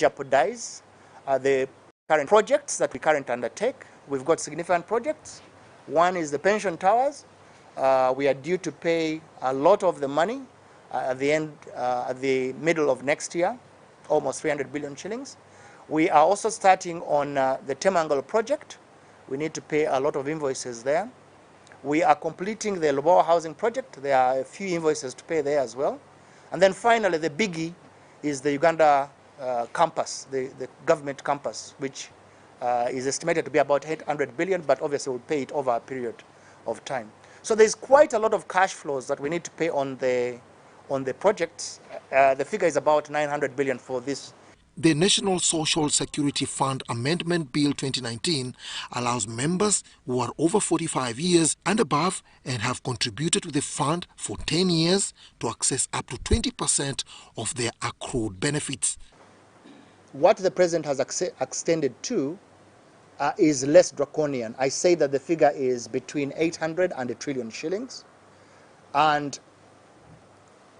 jeopardize the current projects that we currently undertake. We've got significant projects. One is the pension towers. We are due to pay a lot of the money at the middle of next year, almost 300 billion shillings. We are also starting on the Temangal project. We need to pay a lot of invoices there. We are completing the Loboa housing project. There are a few invoices to pay there as well. And then finally, the biggie is the Uganda campus, the government campus, which is estimated to be about 800 billion, but obviously we'll pay it over a period of time. So there's quite a lot of cash flows that we need to pay on the projects. The figure is about 900 billion for this. The National Social Security Fund Amendment Bill 2019 allows members who are over 45 years and above and have contributed to the fund for 10 years to access up to 20% of their accrued benefits. What the President has extended to is less draconian. I say that the figure is between 800 and 1 trillion shillings. And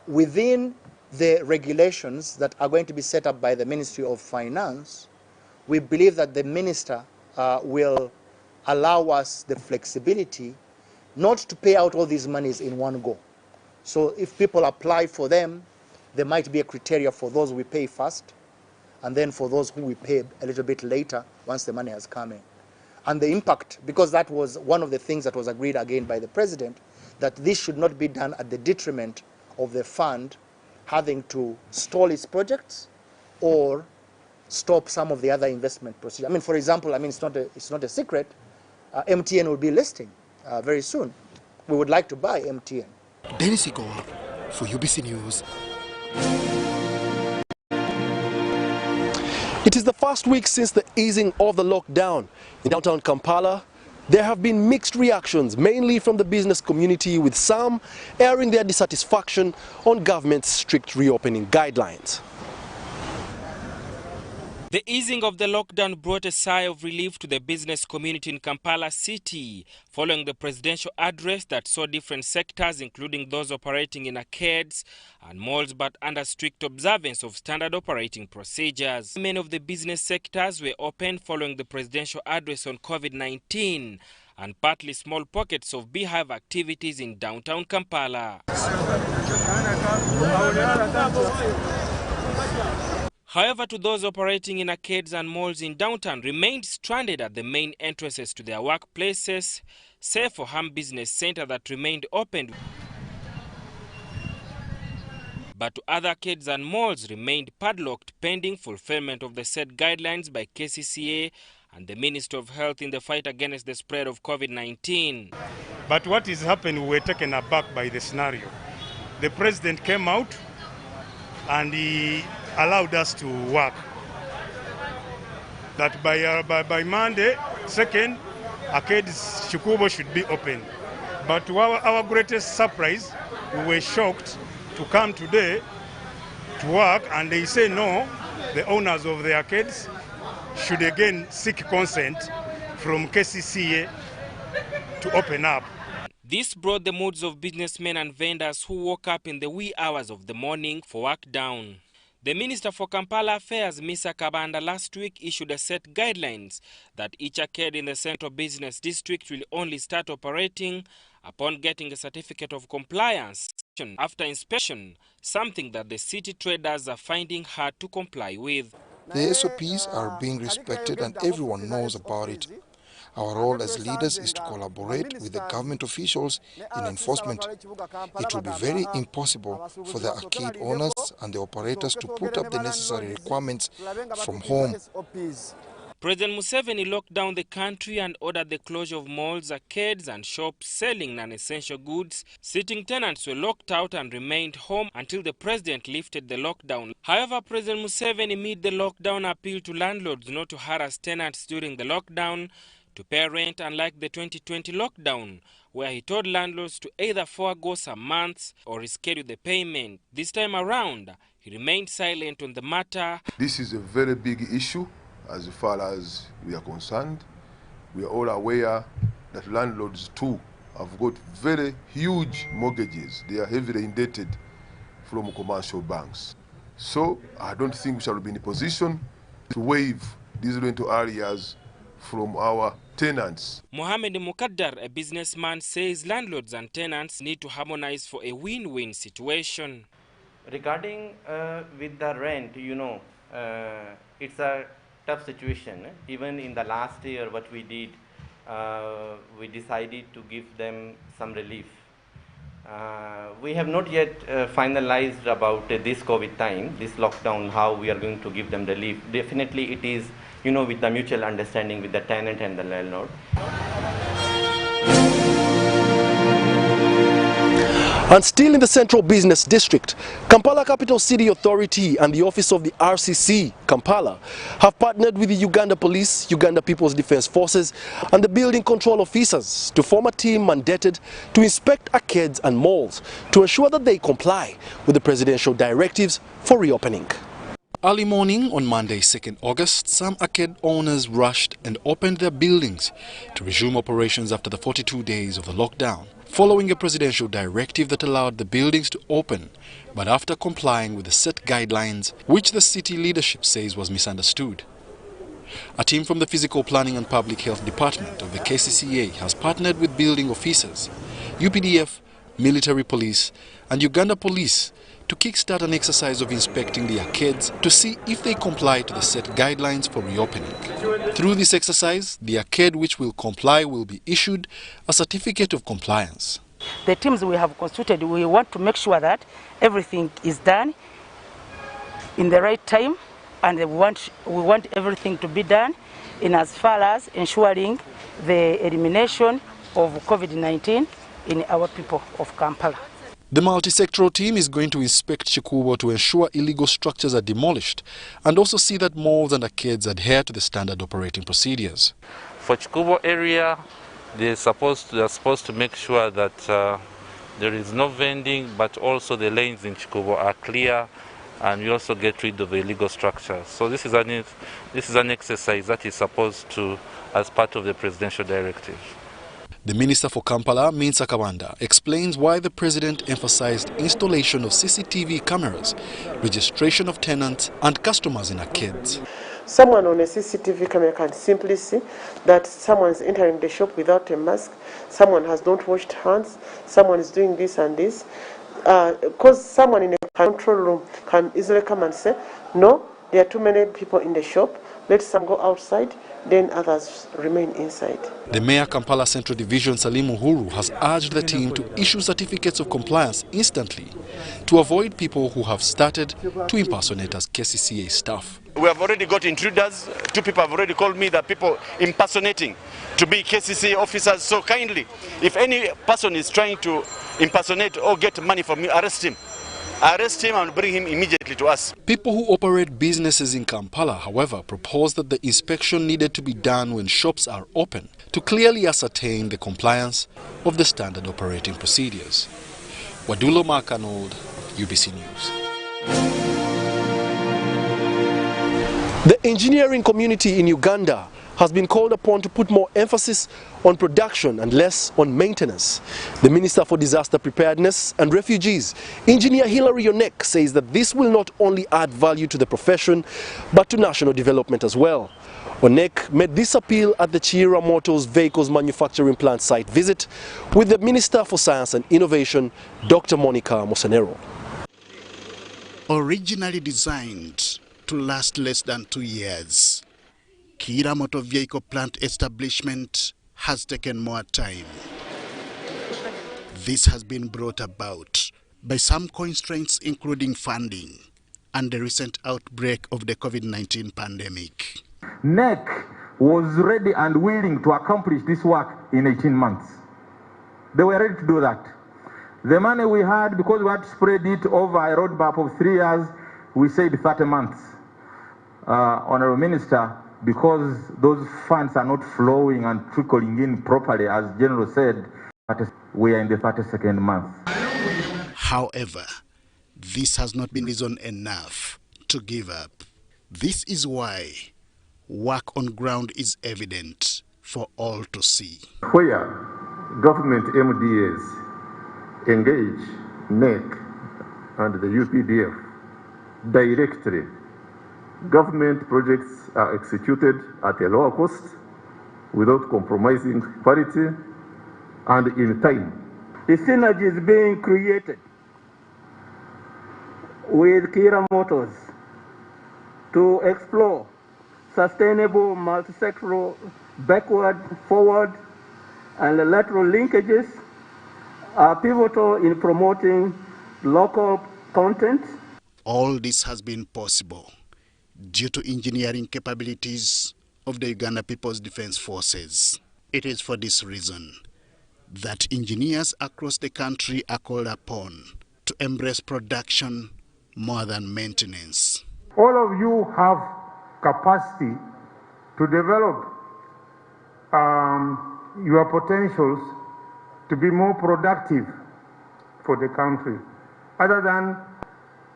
within the regulations that are going to be set up by the Ministry of Finance, we believe that the Minister will allow us the flexibility not to pay out all these monies in one go. So if people apply for them, there might be a criteria for those we pay first, and then for those who we pay a little bit later once the money has come in. And the impact, because that was one of the things that was agreed again by the President, that this should not be done at the detriment of the fund having to stall its projects or stop some of the other investment procedures. I mean, for example, it's not a secret, MTN will be listing very soon. We would like to buy MTN. Dennis Igor for UBC News. It is the first week since the easing of the lockdown. In downtown Kampala, there have been mixed reactions, mainly from the business community, with some airing their dissatisfaction on government's strict reopening guidelines. The easing of the lockdown brought a sigh of relief to the business community in Kampala City, following the presidential address that saw different sectors, including those operating in arcades and malls, but under strict observance of standard operating procedures. Many of the business sectors were open following the presidential address on COVID-19, and partly small pockets of beehive activities in downtown Kampala. However, to those operating in arcades and malls in downtown remained stranded at the main entrances to their workplaces, save for Ham Business Center that remained open. But to other arcades and malls remained padlocked pending fulfillment of the said guidelines by KCCA and the Minister of Health in the fight against the spread of COVID-19. But what is happening, we were taken aback by the scenario. The President came out and he allowed us to work. That by Monday, 2nd, arcades Chikubo should be open. But to our greatest surprise, we were shocked to come today to work, and they say no, the owners of the arcades should again seek consent from KCCA to open up. This brought the moods of businessmen and vendors who woke up in the wee hours of the morning for work down. The Minister for Kampala Affairs, Mr. Kabanda, last week issued a set guidelines that each arcade in the Central Business District will only start operating upon getting a certificate of compliance after inspection, something that the city traders are finding hard to comply with. The SOPs are being respected and everyone knows about it. Our role as leaders is to collaborate with the government officials in enforcement. It will be very impossible for the arcade owners and the operators to put up the necessary requirements from home. President Museveni locked down the country and ordered the closure of malls, arcades and shops selling non-essential goods. Sitting tenants were locked out and remained home until the president lifted the lockdown. However, President Museveni made the lockdown appeal to landlords not to harass tenants during the lockdown, to pay rent, unlike the 2020 lockdown, where he told landlords to either forego some months or reschedule the payment. This time around, he remained silent on the matter. This is a very big issue as far as we are concerned. We are all aware that landlords too have got very huge mortgages. They are heavily indebted from commercial banks. So I don't think we shall be in a position to waive these rental areas from our tenants. Mohamed Mukaddar, a businessman, says landlords and tenants need to harmonize for a win-win situation. Regarding with the rent, it's a tough situation. Even in the last year, what we did, we decided to give them some relief. We have not yet finalized about this COVID time, this lockdown, how we are going to give them relief. Definitely it is, with the mutual understanding with the tenant and the landlord. And still in the Central Business District, Kampala Capital City Authority and the Office of the RCC, Kampala, have partnered with the Uganda Police, Uganda People's Defense Forces and the building control officers to form a team mandated to inspect arcades and malls to ensure that they comply with the presidential directives for reopening. Early morning on Monday, 2nd August, some arcade owners rushed and opened their buildings to resume operations after the 42 days of the lockdown, following a presidential directive that allowed the buildings to open, but after complying with the set guidelines, which the city leadership says was misunderstood. A team from the Physical Planning and Public Health Department of the KCCA has partnered with building officers, UPDF, military police and Uganda Police to kickstart an exercise of inspecting the arcades to see if they comply to the set guidelines for reopening. Through this exercise, the arcade which will comply will be issued a certificate of compliance. The teams we have constituted, we want to make sure that everything is done in the right time, and we want everything to be done in as far as ensuring the elimination of COVID-19 in our people of Kampala. The multi-sectoral team is going to inspect Chikubo to ensure illegal structures are demolished and also see that malls and arcades adhere to the standard operating procedures. For Chikubo area, they're supposed to make sure that there is no vending, but also the lanes in Chikubo are clear, and we also get rid of the illegal structures. So this is an exercise that is supposed to, as part of the presidential directive. The Minister for Kampala, Minsa Kabanda, explains why the President emphasized installation of CCTV cameras, registration of tenants and customers in arcades. Someone on a CCTV camera can simply see that someone is entering the shop without a mask, someone has not washed hands, someone is doing this and this. Because someone in a control room can easily come and say, no, there are too many people in the shop, let some go outside, then others remain inside. The Mayor Kampala Central Division Salim Uhuru has urged the team to issue certificates of compliance instantly to avoid people who have started to impersonate as KCCA staff. We have already got intruders. 2 people have already called me, that people impersonating to be KCCA officers. So kindly, if any person is trying to impersonate or get money from me, arrest him. Arrest him and bring him immediately to us. People who operate businesses in Kampala, however, propose that the inspection needed to be done when shops are open to clearly ascertain the compliance of the standard operating procedures. Wadulo Markanold, UBC News. The engineering community in Uganda has been called upon to put more emphasis on production and less on maintenance. The Minister for Disaster Preparedness and Refugees, Engineer Hilary Onek, says that this will not only add value to the profession, but to national development as well. Onek made this appeal at the Chira Motors Vehicles Manufacturing Plant site visit with the Minister for Science and Innovation, Dr. Monica Mosenero. Originally designed to last less than 2 years, Chira Motor Vehicle Plant establishment has taken more time. This has been brought about by some constraints, including funding and the recent outbreak of the COVID-19 pandemic. NEC was ready and willing to accomplish this work in 18 months. They were ready to do that. The money we had, because we had to spread it over a roadmap of 3 years, we said 30 months. Honorable Minister, because those funds are not flowing and trickling in properly, as General said, we are in the 32nd month. However, this has not been reason enough to give up. This is why work on ground is evident for all to see. Where government MDAs engage NEC and the UPDF directly. Government projects are executed at a lower cost without compromising quality and in time. The synergy is being created with Kira Motors to explore sustainable multi-sectoral backward, forward, and lateral linkages are pivotal in promoting local content. All this has been possible due to engineering capabilities of the Uganda People's Defense Forces. It is for this reason that engineers across the country are called upon to embrace production more than maintenance. All of you have capacity to develop your potentials to be more productive for the country. Other than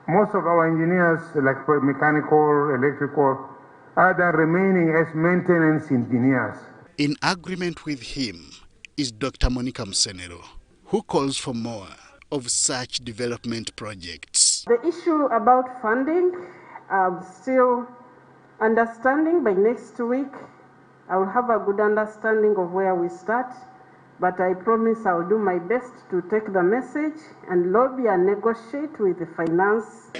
most of our engineers, like mechanical, electrical, are remaining as maintenance engineers. In agreement with him is Dr. Monica Msenero, who calls for more of such development projects. The issue about funding, I'm still understanding. By next week, I will have a good understanding of where we start, but I promise I'll do my best to take the message and lobby and negotiate with the finance.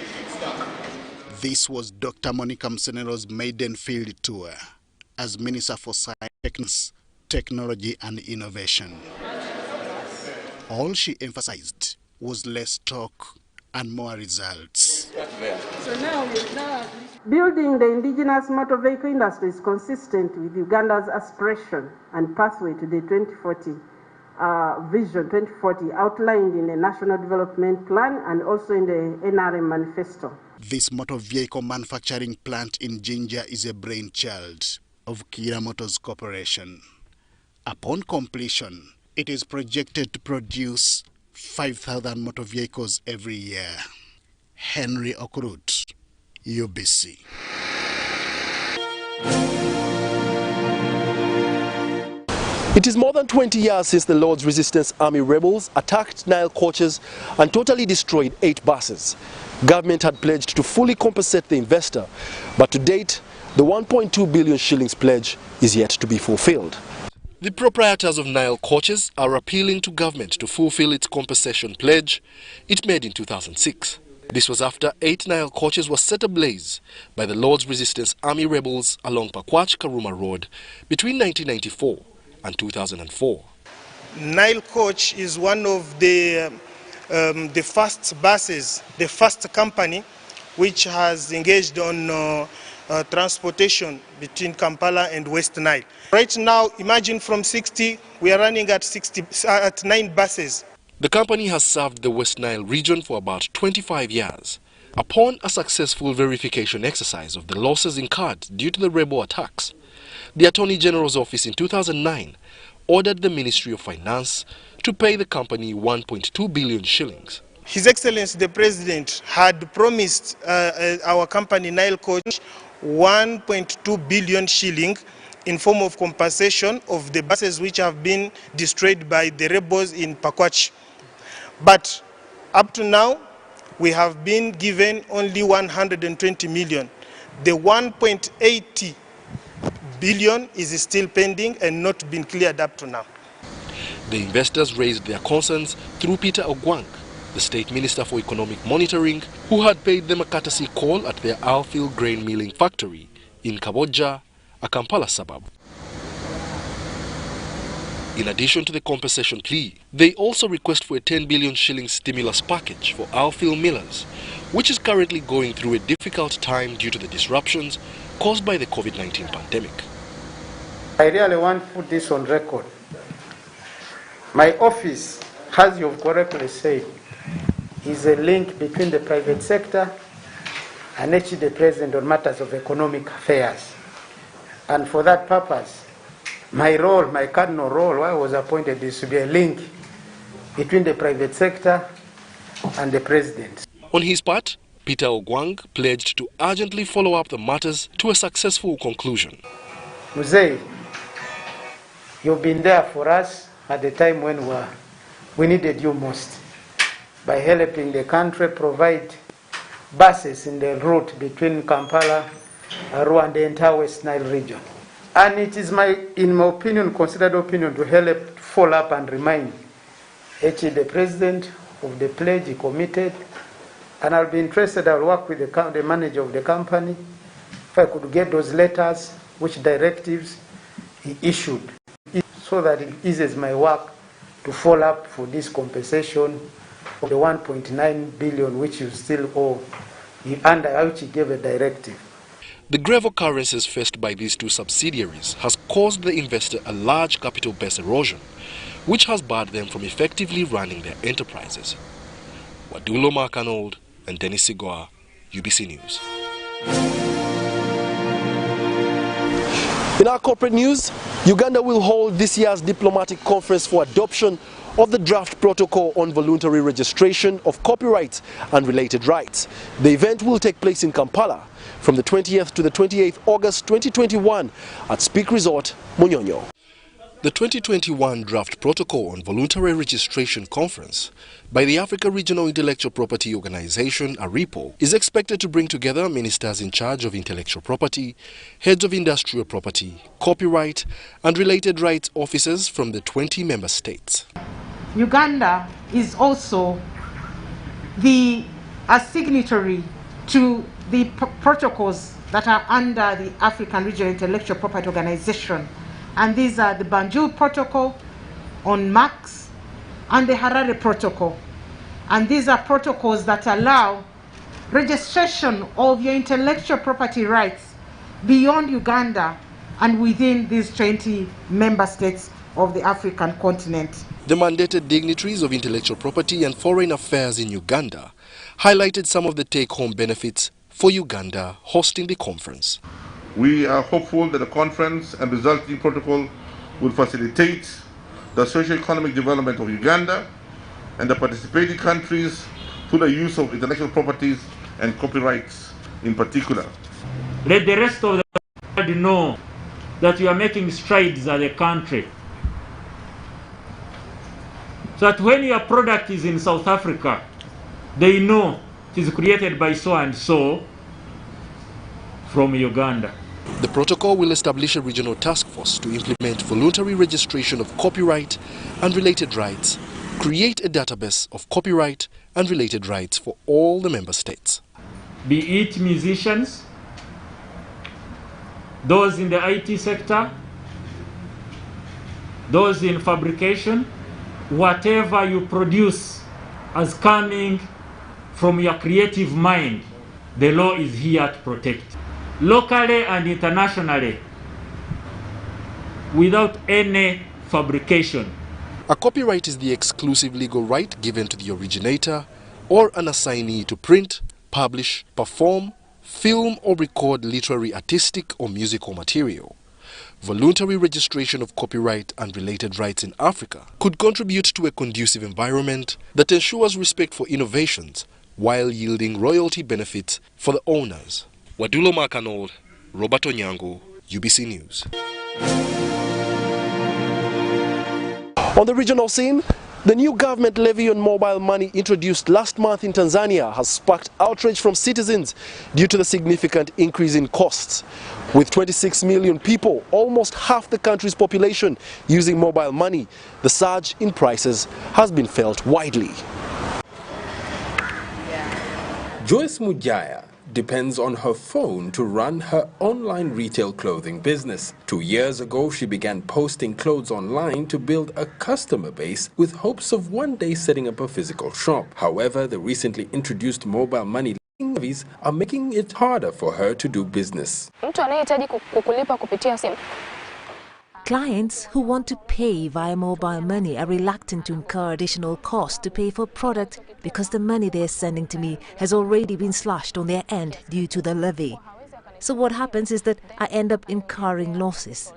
This was Dr. Monica Msenero's maiden field tour as Minister for Science, Technology and Innovation. All she emphasized was less talk and more results. Building the indigenous motor vehicle industry is consistent with Uganda's aspiration and pathway to the 2040 Vision 2040 outlined in the National Development Plan and also in the NRM Manifesto. This motor vehicle manufacturing plant in Jinja is a brainchild of Kira Motors Corporation. Upon completion, it is projected to produce 5,000 motor vehicles every year. Henry Okurut, UBC. It is more than 20 years since the Lord's Resistance Army rebels attacked Nile coaches and totally destroyed 8 buses. Government had pledged to fully compensate the investor, but to date, the 1.2 billion shillings pledge is yet to be fulfilled. The proprietors of Nile coaches are appealing to government to fulfill its compensation pledge it made in 2006. This was after 8 Nile coaches were set ablaze by the Lord's Resistance Army rebels along Pakwach-Karuma Road between 1994 and 2004. Nile coach is one of the first buses, the first company which has engaged on transportation between Kampala and West Nile. Right now, imagine from 60, we are running at 9 buses. The company has served the West Nile region for about 25 years. Upon a successful verification exercise of the losses incurred due to the rebel attacks, the Attorney General's office in 2009 ordered the Ministry of Finance to pay the company 1.2 billion shillings. His Excellency the President had promised our company Nile Coach 1.2 billion shilling in form of compensation of the buses which have been destroyed by the rebels in Pakwach. But up to now, we have been given only 120 million. The 1.80 billion is still pending and not been cleared up to now. The investors raised their concerns through Peter Ogwang, the State Minister for Economic Monitoring, who had paid them a courtesy call at their Alfield grain milling factory in Kaboja, a Kampala suburb. In addition to the compensation plea, they also request for a 10 billion shilling stimulus package for Alfield millers, which is currently going through a difficult time due to the disruptions caused by the COVID-19 pandemic. I really want to put this on record. My office, as you've correctly said, is a link between the private sector and actually the President on matters of economic affairs. And for that purpose, my role, my cardinal role, why I was appointed, is to be a link between the private sector and the President. On his part, Peter Ogwang pledged to urgently follow up the matters to a successful conclusion. Muzei, you've been there for us at the time when we needed you most, by helping the country provide buses in the route between Kampala, Arua, and the entire West Nile region. And it is in my opinion, considered opinion, to help follow up and remind the president of the pledge he committed. And I'll be interested, I'll work with the manager of the company, if I could get those letters, which directives he issued, so that it eases my work to follow up for this compensation of the 1.9 billion which you still owe, under which he gave a directive. The grave occurrences faced by these two subsidiaries has caused the investor a large capital base erosion, which has barred them from effectively running their enterprises. Wadulo Markanold and Dennis Sigoa, UBC News. In our corporate news, Uganda will hold this year's diplomatic conference for adoption of the draft protocol on voluntary registration of copyright and related rights. The event will take place in Kampala from the 20th to the 28th August 2021 at Speak Resort, Munyonyo. The 2021 Draft Protocol on Voluntary Registration Conference by the Africa Regional Intellectual Property Organization, ARIPO, is expected to bring together ministers in charge of intellectual property, heads of industrial property, copyright, and related rights officers from the 20 member states. Uganda is also a signatory to the protocols that are under the African Regional Intellectual Property Organization. And these are the Banjul Protocol on marks and the Harare Protocol. And these are protocols that allow registration of your intellectual property rights beyond Uganda and within these 20 member states of the African continent. The mandated dignitaries of intellectual property and foreign affairs in Uganda highlighted some of the take-home benefits for Uganda hosting the conference. We are hopeful that the conference and resulting protocol will facilitate the socio-economic development of Uganda and the participating countries through the use of intellectual properties and copyrights in particular. Let the rest of the world know that we are making strides as a country, so that when your product is in South Africa, they know it is created by so and so from Uganda. The protocol will establish a regional task force to implement voluntary registration of copyright and related rights, create a database of copyright and related rights for all the member states. Be it musicians, those in the IT sector, those in fabrication, whatever you produce as coming from your creative mind, the law is here to protect. Locally and internationally, without any fabrication. A copyright is the exclusive legal right given to the originator or an assignee to print, publish, perform, film or record literary, artistic or musical material. Voluntary registration of copyright and related rights in Africa could contribute to a conducive environment that ensures respect for innovations while yielding royalty benefits for the owners. Wadulo Markanold, Robert Onyango, UBC News. On the regional scene, the new government levy on mobile money introduced last month in Tanzania has sparked outrage from citizens due to the significant increase in costs. With 26 million people, almost half the country's population, using mobile money, the surge in prices has been felt widely. Joyce Mujaya depends on her phone to run her online retail clothing business. 2 years ago, she began posting clothes online to build a customer base with hopes of one day setting up a physical shop. However, the recently introduced mobile money levies are making it harder for her to do business. Clients who want to pay via mobile money are reluctant to incur additional costs to pay for product because the money they're sending to me has already been slashed on their end due to the levy. So what happens is that I end up incurring losses.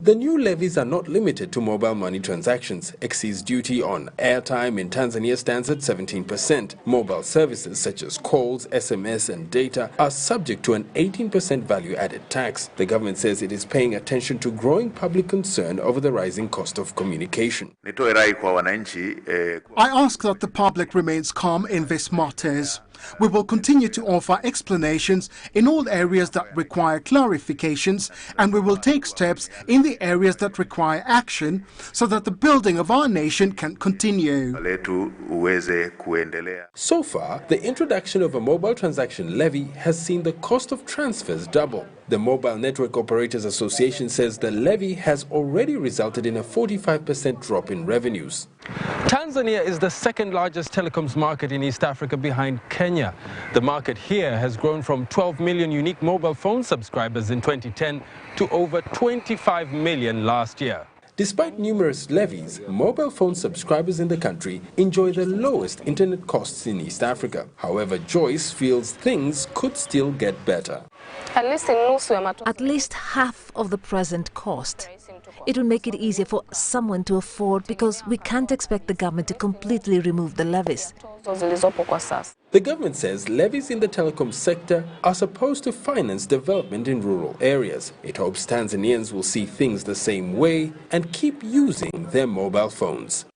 The new levies are not limited to mobile money transactions. Excise duty on airtime in Tanzania stands at 17%. Mobile services such as calls, SMS and data are subject to an 18% value-added tax. The government says it is paying attention to growing public concern over the rising cost of communication. I ask that the public remains calm in these matters. We will continue to offer explanations in all areas that require clarifications, and we will take steps in the areas that require action so that the building of our nation can continue. So far, the introduction of a mobile transaction levy has seen the cost of transfers double. The Mobile Network Operators Association says the levy has already resulted in a 45% drop in revenues. Tanzania is the second largest telecoms market in East Africa behind Kenya. The market here has grown from 12 million unique mobile phone subscribers in 2010 to over 25 million last year. Despite numerous levies, mobile phone subscribers in the country enjoy the lowest internet costs in East Africa. However, Joyce feels things could still get better. At least half of the present cost. It will make it easier for someone to afford because we can't expect the government to completely remove the levies. The government says levies in the telecom sector are supposed to finance development in rural areas. It hopes Tanzanians will see things the same way and keep using their mobile phones.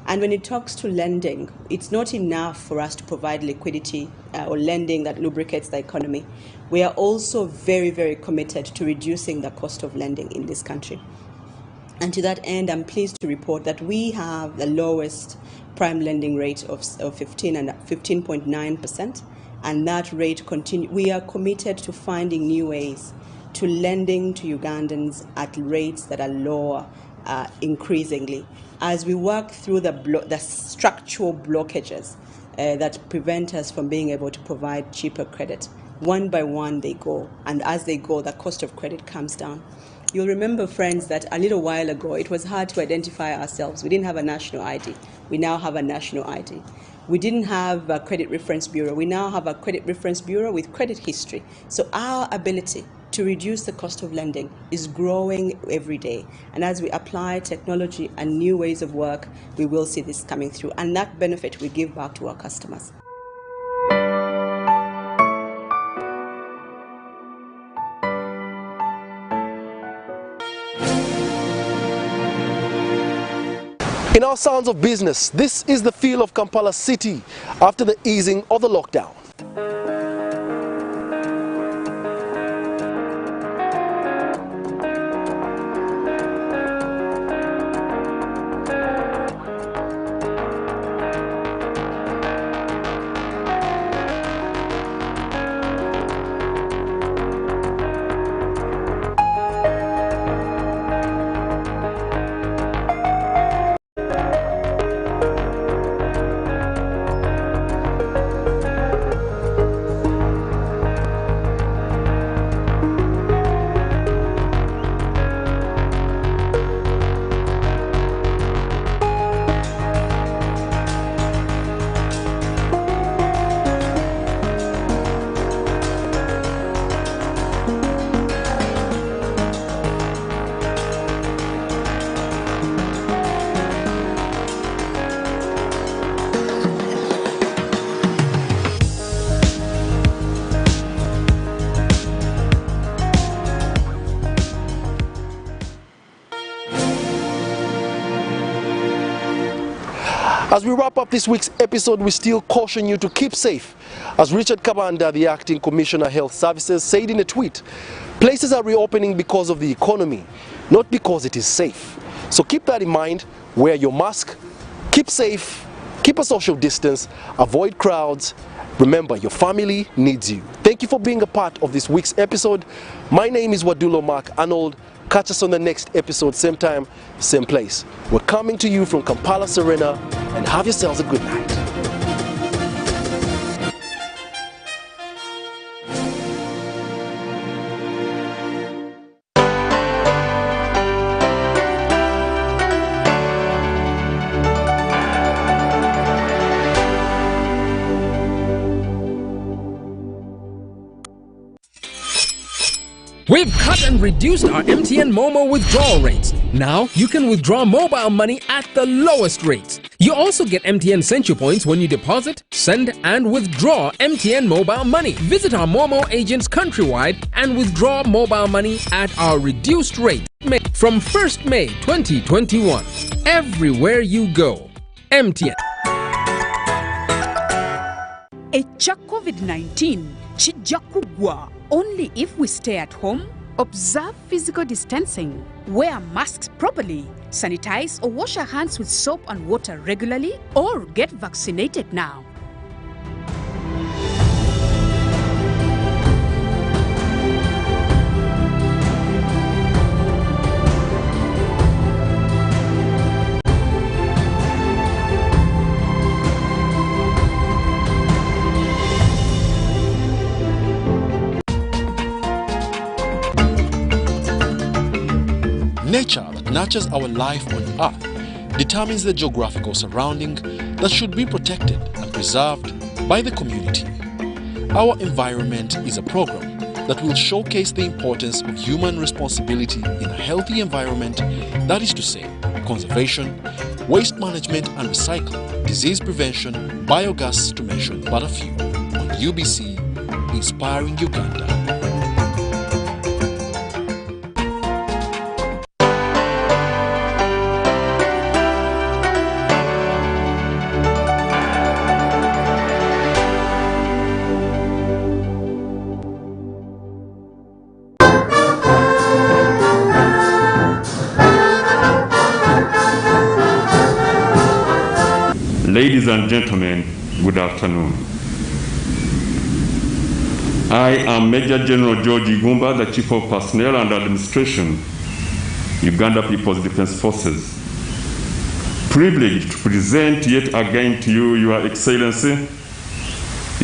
And when it talks to lending, it's not enough for us to provide liquidity or lending that lubricates the economy. We are also very, very committed to reducing the cost of lending in this country. And to that end, I'm pleased to report that we have the lowest prime lending rate of 15.9%, and that rate continue. We are committed to finding new ways to lending to Ugandans at rates that are lower increasingly, as we work through the structural blockages that prevent us from being able to provide cheaper credit. One by one they go, and as they go, the cost of credit comes down. You'll remember, friends, that a little while ago it was hard to identify ourselves. We didn't have a national ID. We now have a national ID. We didn't have a credit reference bureau. We now have a credit reference bureau with credit history. So our ability to reduce the cost of lending is growing every day. And as we apply technology and new ways of work, we will see this coming through. And that benefit we give back to our customers. In our Sounds of Business, this is the feel of Kampala City after the easing of the lockdown. As we wrap up this week's episode, we still caution you to keep safe. As Richard Kabanda, the Acting Commissioner Health Services, said in a tweet, places are reopening because of the economy, not because it is safe. So keep that in mind, wear your mask, keep safe, keep a social distance, avoid crowds. Remember, your family needs you. Thank you for being a part of this week's episode. My name is Wadulo Mark Arnold. Catch us on the next episode, same time, same place. We're coming to you from Kampala, Serena, and have yourselves a good night. reduced our MTN Momo withdrawal rates. Now you can withdraw mobile money at the lowest rates. You also get MTN Century Points when you deposit, send and withdraw MTN mobile money. Visit our Momo agents countrywide and withdraw mobile money at our reduced rate from 1st May 2021. Everywhere you go. MTN. Echa COVID-19 chijja kugwa only if we stay at home, observe physical distancing, wear masks properly, sanitize or wash our hands with soap and water regularly, or get vaccinated now. Nature that nurtures our life on Earth determines the geographical surrounding that should be protected and preserved by the community. Our environment is a program that will showcase the importance of human responsibility in a healthy environment, that is to say, conservation, waste management and recycling, disease prevention, biogas to mention but a few. On UBC, Inspiring Uganda. Ladies and gentlemen, good afternoon. I am Major General George Igumba, the Chief of Personnel and Administration, Uganda People's Defense Forces. Privileged to present yet again to you, Your Excellency,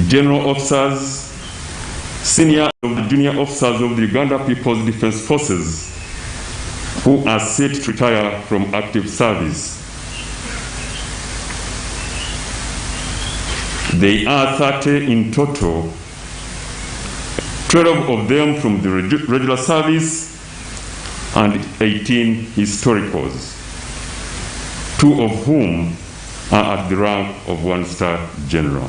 General Officers, Senior and the Junior Officers of the Uganda People's Defense Forces, who are set to retire from active service. They are 30 in total, 12 of them from the regular service and 18 historicals, 2 of whom are at the rank of 1-star general.